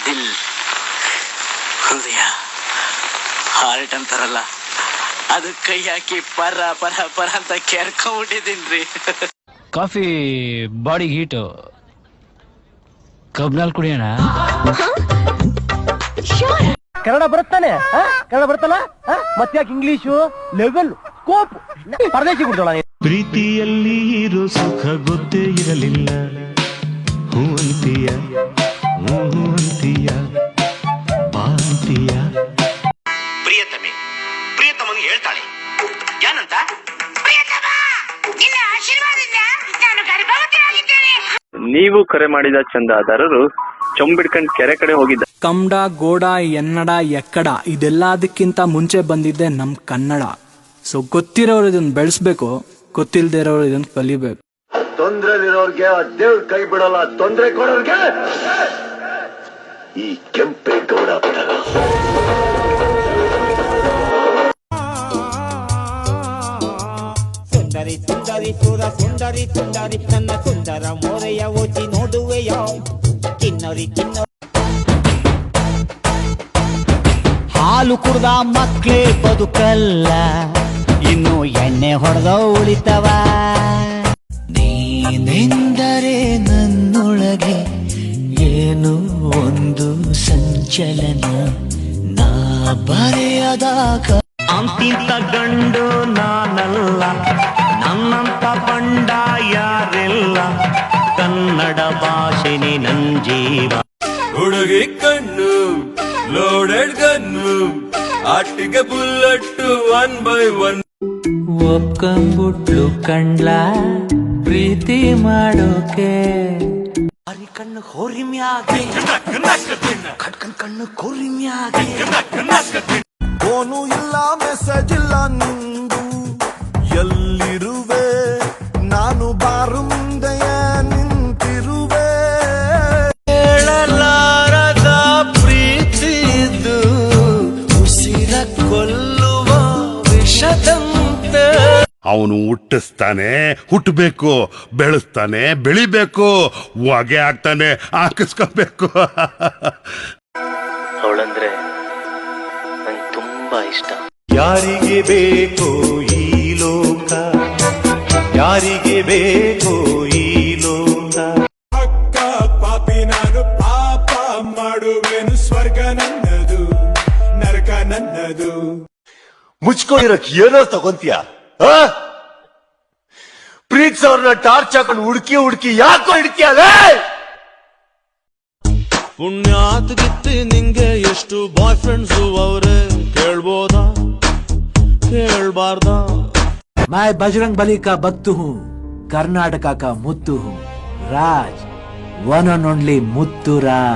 ದಿಲ್ ಹೃದಯ ಹಾರ್ಟ್ ಅಂತಾರಲ್ಲ, ಅದು ಕೈ ಹಾಕಿ ಪರ ಪರ ಪರ ಅಂತ ಕೆರ್ಕೊಂಡ್ಬಿಟ್ಟಿದ್ದೀನ್ರಿ. ಕಾಫಿ ಬಾಡಿ ಹೀಟು, ಕಬ್ನಲ್ಲಿ ಕುಡಿಯೋಣ. ಕನ್ನಡ ಬರುತ್ತಾನೆ, ಕನ್ನಡ ಬರುತ್ತಲ್ಲ, ಮತ್ತ್ಯಾಕೆ ಇಂಗ್ಲಿಷು ಲೆವೆಲ್ ಕೋಪ್ ಪರದೇಶಿ ಬಿಡ್ತಾಳ. ಪ್ರೀತಿಯಲ್ಲಿ ಇರೋ ಸುಖ ಗೊತ್ತೇ ಇರಲಿಲ್ಲ, ಹೂ ಅಂತೀಯ ಹೂ ಅಂತೀಯ ಬಾಂತೀಯ. ಪ್ರಿಯತಮಗೆ ಹೇಳ್ತಾಳೆ ಏನಂತ, ನೀವು ಕರೆ ಮಾಡಿದ ಚಂದಾದಾರರು ಚೊಂಬಿಡ್ಕಂಡ್ ಕೆರೆ ಕಡೆ ಹೋಗಿದ್ದ. ಕಮ್ಮಡ, ಗೋಡ, ಎನ್ನಡ, ಎಕ್ಕಡ ಇದೆಲ್ಲದಕ್ಕಿಂತ ಮುಂಚೆ ಬಂದಿದ್ದೆ ನಮ್ ಕನ್ನಡ. ಸೊ ಗೊತ್ತಿರೋರು ಇದನ್ನ ಬೆಳೆಸ್ಬೇಕು, ಗೊತ್ತಿಲ್ದೇ ಇರೋರು ಇದನ್ನ ಕಲಿಬೇಕು. ತೊಂದ್ರೆಲಿರೋರ್ಗೆ ದೇವ್ರ ಕೈ ಬಿಡಲ್ಲ, ತೊಂದ್ರೆ ಕೊಡೋರ್ಗೆ ಈ ಕೆಂಪೇಗೌಡ ಬಿಡಲ್ಲ. ಸುಂದರಿ ಸುಂದರಿ ಸುರ ಸುಂದರಿ ಸುಂದರಿ ನನ್ನ ಸುಂದರ ಮೋರೆಯ ಓಚಿ ನೋಡುವೆಯೋ ಕಿನ್ನರಿ ಕಿನ್ನರಿ. ಹಾಲು ಕುಡ್ದ ಮಕ್ಕಳೇ ಬದುಕಲ್ಲ, ಇನ್ನು ಎಣ್ಣೆ ಹೊಡೆದ ಉಳಿತವ. ನೀನೆಂದರೆ ನನ್ನೊಳಗೆ ಏನು ಒಂದು ಸಂಚಲನ, ನಾ ಬರೆಯದಾಗ ಅಂತಿಂತ ಗಂಡು ನಾನಲ್ಲ, ನನ್ನಂತ ಬಂಡ ಯಾರಿಲ್ಲ, ಕನ್ನಡ ಭಾಷೆನಿ ನನ್ ಜೀವ. ಹುಡುಗಿ ಕಣ್ಣು ಲೋಡೆಡ್ ಗನ್ನು, ಆಟಿಗೆ ಬುಲ್ಲಟ್ಟು 1 by 1. ಒಪ್ಕೊಂಡ್ಬಿಟ್ಲು ಕಂಡ್ಲ ಪ್ರೀತಿ ಮಾಡೋಕೆ. ಕಣ್ಣು ಹೋರಿಮ್ಯಾಗೆ ಕಟ್ಕನ್ ಕಣ್ಣು ಕೋರಿಮ್ಯಾಗೆ. ಫೋನು ಇಲ್ಲ, ಮೆಸೇಜ್ ಇಲ್ಲ ನಿಂದು, ಎಲ್ಲಿರುವೆ ನಾನು ಬಾರು ಮುಂದೆಯ ನಿಂತಿರುವೆ. ಹೇಳಲಾರದ ಪ್ರೀತಿದು ಉಸಿರ ಕೊಲ್ಲುವ ವಿಷದಂತೆ. ಅವನು ಹುಟ್ಟಿಸ್ತಾನೆ, ಹುಟ್ಟಬೇಕು, ಬೆಳೆಸ್ತಾನೆ, ಬೆಳಿಬೇಕು, ಹೊಗೆ ಹಾಕ್ತಾನೆ, ಹಾಕಿಸ್ಕೋಬೇಕು. ಅವಳಂದ್ರೆ ನಂಗೆ ತುಂಬಾ ಇಷ್ಟ. ಯಾರಿಗೆ ಬೇಕು ಈ ಲೋಕ, ಯಾರಿಗೆ ಬೇಕು ಈ ಲೋಕ. ಅಕ್ಕ ಪಾಪಿ ನಾನು ಪಾಪ ಮಾಡುವೆನು, ಸ್ವರ್ಗ ನನ್ನದು ನರಕ ನನ್ನದು. ಮುಚ್ಕೊಂಡಿರಕ್ ಏನೋ ತಗೊಂತೀಯ? ಪ್ರೀತ್ಸವ್ರನ್ನ ಟಾರ್ಚ್ ಹಾಕೊಂಡು ಹುಡುಕಿ ಹುಡುಕಿ ಯಾಕೋ ಹಿಡ್ತೀಯಲ್ಲ? ಪುಣ್ಯಾತ್ಗಿತ್ತಿ ನಿಂಗೆ ಎಷ್ಟು ಬಾಯ್ ಫ್ರೆಂಡ್ಸು ಅವ್ರೆ, ಕೇಳ್ಬೋದಾ ಕೇಳ್ಬಾರ್ದಾ? मैं बजरंग बली का भक्त हूँ, कर्नाटका का मुत्तु हूँ, Raj one and only Muthu Raj.